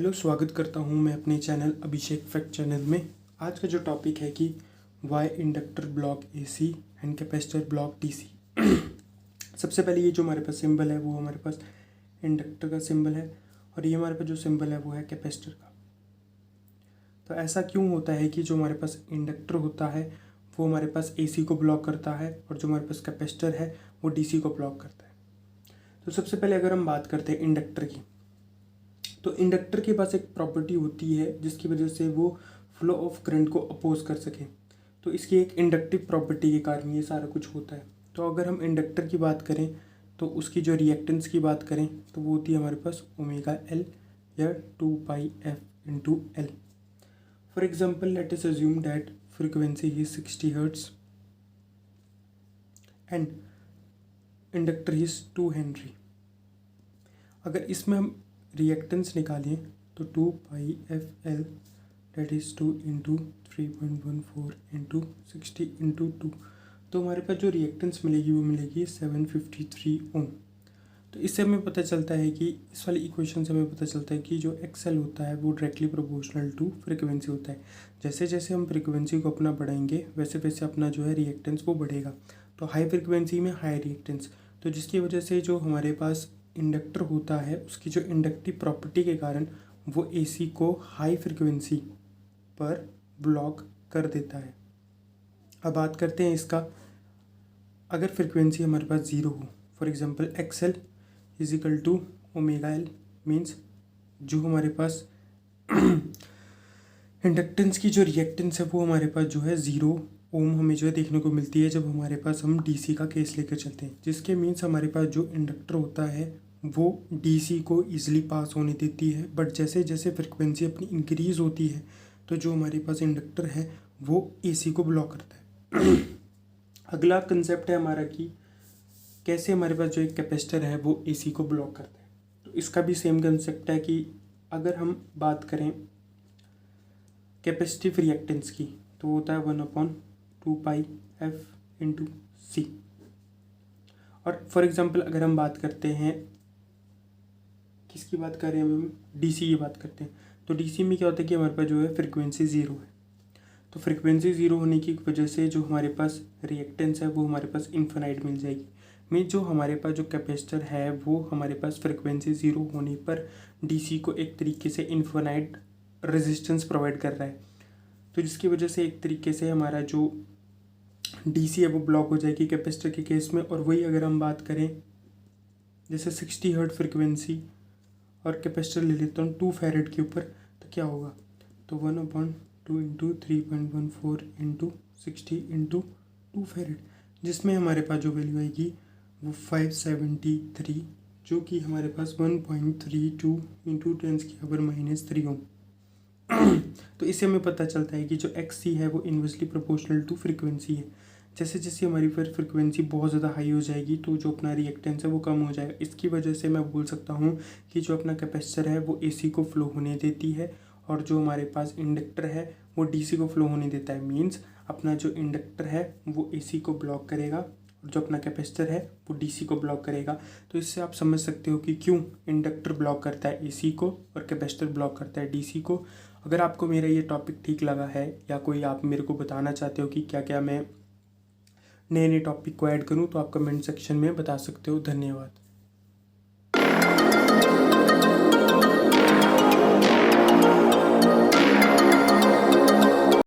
Hello, स्वागत करता हूं मैं अपने चैनल अभिषेक फैक्ट चैनल में। आज का जो टॉपिक है कि why inductor block AC and capacitor block DC. सबसे पहले ये जो हमारे पास सिंबल है वो हमारे पास इंडक्टर का सिंबल है और ये हमारे पास जो सिंबल है वो है कैपेसिटर का। तो ऐसा क्यों होता है कि जो हमारे पास इंडक्टर होता है वो हमारे पास एसी को ब्लॉक करता है और जो हमारे पास कैपेसिटर है वो डीसी को ब्लॉक करता है। तो सबसे पहले अगर हम बात करते हैं इंडक्टर की, तो इंडक्टर के पास एक प्रॉपर्टी होती है जिसकी वजह से वो फ्लो ऑफ करंट को अपोज कर सके। तो इसकी एक इंडक्टिव प्रॉपर्टी के कारण ये सारा कुछ होता है। तो अगर हम इंडक्टर की बात करें तो उसकी जो रिएक्टेंस की बात करें तो वो होती है हमारे पास ओमेगा एल या 2πf/L। For example let us assume that frequency is 60 hertz and inductor is 2 Henry. अगर इसमें हम रिएक्टेंस निकालें तो 2πf/L डेट इज़ 2 × 3.14 × 60 × 2, तो हमारे पास जो रिएक्टेंस मिलेगी वो मिलेगी 753 ओम। तो इससे हमें पता चलता है कि इस वाली इक्वेशन से हमें पता चलता है कि जो XL होता है वो डायरेक्टली प्रोपोर्शनल टू फ्रीक्वेंसी होता है। जैसे जैसे हम फ्रीक्वेंसी को अपना बढ़ाएंगे वैसे वैसे अपना जो है रिएक्टेंस वो बढ़ेगा। तो हाई फ्रीक्वेंसी में हाई रिएक्टेंस, तो जिसकी वजह से जो हमारे पास इंडक्टर होता है उसकी जो इंडक्टिव प्रॉपर्टी के कारण वो एसी को हाई फ्रीक्वेंसी पर ब्लॉक कर देता है। अब बात करते हैं इसका, अगर फ्रीक्वेंसी हमारे पास ज़ीरो हो, for example XL = omega L, means जो हमारे पास इंडक्टेंस की जो रिएक्टेंस है वो हमारे पास जो है 0 ओम हमें जो है देखने को मिलती है जब हमारे पास हम डीसी का केस लेकर चलते हैं, जिसके मीन्स हमारे पास जो इंडक्टर होता है वो डीसी को ईजिली पास होने देती है। बट जैसे जैसे फ्रिक्वेंसी अपनी इंक्रीज़ होती है तो जो हमारे पास इंडक्टर है वो एसी को ब्लॉक करता है। अगला कंसेप्ट है हमारा कि कैसे हमारे पास जो एक कैपेसिटर है वो एसी को ब्लॉक करता है। तो इसका भी सेम कंसेप्ट है कि अगर हम बात करें कैपेसिटिव रिएक्टेंस की तो होता है 1/2πf/C। और फॉर एग्जांपल अगर हम बात करते हैं, किसकी बात कर रहे हैं हम, डीसी की बात करते हैं, तो डीसी में क्या होता है कि हमारे पास जो है फ्रीक्वेंसी 0 है। तो फ्रीक्वेंसी 0 होने की वजह से जो हमारे पास रिएक्टेंस है वो हमारे पास इन्फिनाइट मिल जाएगी। मीन जो हमारे पास जो कैपेसिटर है वो हमारे पास फ्रीक्वेंसी 0 होने पर डीसी को एक तरीके से इन्फिनाइट रेजिस्टेंस प्रोवाइड कर रहा है। तो जिसकी वजह से एक तरीके से हमारा जो डीसी है वो ब्लॉक हो जाएगी कैपेसिटर के केस में। और वही अगर हम बात करें जैसे 60 हर्ट्ज फ्रीक्वेंसी और कैपेसिटर ले लेता हूँ 2 फैरेड के ऊपर, तो क्या होगा, तो 1/2 × 3.14 × 60 × 2 फैरेड, जिसमें हमारे पास जो वैल्यू आएगी वो 573, जो कि हमारे पास 1.32 × 10⁻³ ओम। तो इससे हमें पता चलता है कि जो XC है वो इन्वर्सली प्रोपोर्शनल टू फ्रीक्वेंसी है। जैसे जैसे हमारी फिर फ्रीक्वेंसी बहुत ज़्यादा हाई हो जाएगी तो जो अपना रिएक्टेंस है वो कम हो जाएगा। इसकी वजह से मैं बोल सकता हूँ कि जो अपना कैपेसिटर है वो एसी को फ्लो होने देती है और जो हमारे पास इंडक्टर है वो डीसी को फ्लो होने देता है। मीन्स अपना जो इंडक्टर है वो एसी को ब्लॉक करेगा और जो अपना कैपेसिटर है वो डीसी को ब्लॉक करेगा। तो इससे आप समझ सकते हो कि क्यों इंडक्टर ब्लॉक करता है एसी को और कैपेसिटर ब्लॉक करता है डीसी को। अगर आपको मेरा ये टॉपिक ठीक लगा है या कोई आप मेरे को बताना चाहते हो कि क्या क्या मैं नए नए टॉपिक को ऐड करूं तो आप कमेंट सेक्शन में बता सकते हो। धन्यवाद।